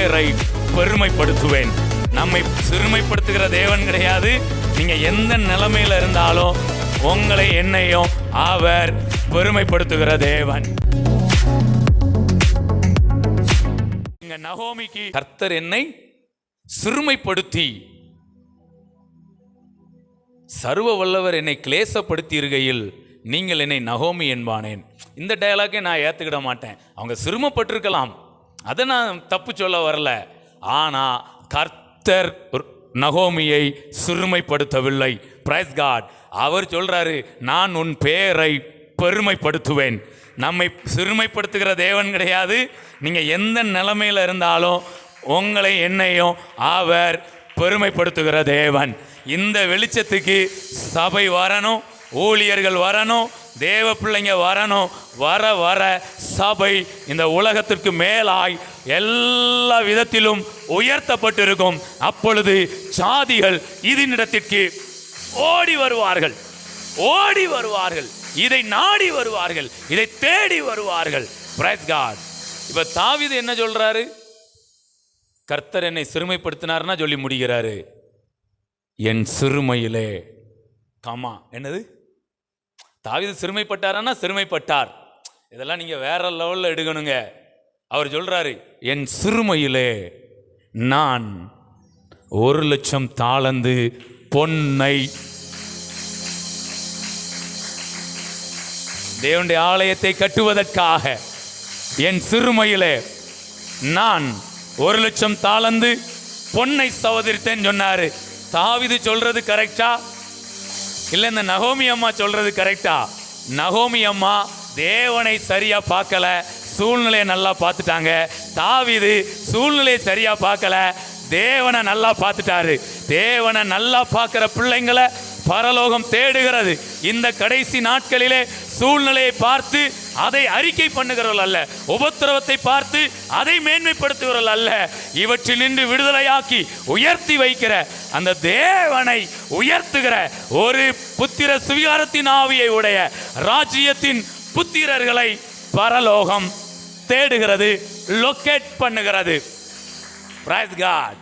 பேரை பெருமைப்படுத்துவேன். நம்மை சிறுமைப்படுத்துகிற தேவன் கிடையாது. நீங்க எந்த நிலைமையில இருந்தாலும் உங்களை என்னையும் அவர் பெருமைப்படுத்துகிற தேவன். இங்க நகோமிக்கு கர்த்தர் என்னை சிறுமைப்படுத்தி சர்வ வல்லவர் என்னை கிளேசப்படுத்தி இருக்கையில் நீங்கள் என்னை நகோமி என்பானேன். இந்த டயலாக்கை நான் ஏற்றுக்கிட மாட்டேன். அவங்க சிறுமப்பட்டிருக்கலாம், அதை நான் தப்பு சொல்ல வரல. ஆனால் கர்த்தர் நகோமியை சிறுமைப்படுத்தவில்லை. Price God. அவர் சொல்றாரு, நான் உன் பேரை பெருமைப்படுத்துவேன். நம்மை சிறுமைப்படுத்துகிற தேவன் கிடையாது. நீங்கள் எந்த நிலைமையில் இருந்தாலும் உங்களை என்னையும் அவர் பெருமைப்படுத்துகிற தேவன். இந்த வெளிச்சத்துக்கு சபை வரணும், ஊழியர்கள் வரணும், தேவ பிள்ளைங்க வரணும். வர வர சபை இந்த உலகத்திற்கு மேலாய் எல்லா விதத்திலும் உயர்த்தப்பட்டிருக்கும். அப்பொழுது சாதிகள் இதனிடத்திற்கு ஓடி வருவார்கள், ஓடி வருவார்கள், இதை நாடி வருவார்கள், இதை தேடி வருவார்கள். Praise God. இப்ப தாவீது என்ன சொல்றாரு? கர்த்தர் என்னை சிறுமைப்படுத்தினார்னா சொல்லி முடிகிறாரு, என் சிறுமையிலே. கமா என்னது? தாவீது சிறுமைப்பட்டாரன்னா சிறுமைப்பட்டார். இதெல்லாம் நீங்க வேற லெவல்ல எடுக்கணுங்க. அவர் சொல்றாரு, என் சிறுமையிலே நான் 1,00,000 தாலந்து பொன்னை தேவனுடைய ஆலயத்தை கட்டுவதற்காக என் சிறுமையிலே நான் 1,00,000 தாலந்து பொன்னை சவதரித்தேன்னு சொன்னாரு. தாவீது சொல்றது கரெக்டா இல்ல இந்த நகோமி அம்மா சொல்றது கரெக்டா? நகோமி அம்மா தேவனை சரியா பார்க்கல, சூழ்நிலையை நல்லா பார்த்துட்டாங்க. தாவீது சூழ்நிலையை சரியா பார்க்கல, தேவனை நல்லா பார்த்துட்டாரு. தேவனை நல்லா பார்க்கிற பிள்ளைங்களை பரலோகம் தேடுகிறது. இந்த கடைசி நாட்களிலே சூழ்நிலையை பார்த்து அதை அறிக்கை பண்ணுகிறவர்கள் அல்ல, உபத்திரவத்தை பார்த்து அதை மேன்மைப்படுத்துகிறவர்கள் அல்ல, இவற்றில் நின்று விடுதலையாக்கி உயர்த்தி வைக்கிற அந்த தேவனை உயர்த்துகிற ஒரு புத்திர சுவிகாரத்தின் ஆவியை உடைய ராஜ்யத்தின் புத்திரர்களை பரலோகம் தேடுகிறது, லொக்கேட் பண்ணுகிறது. Praise God.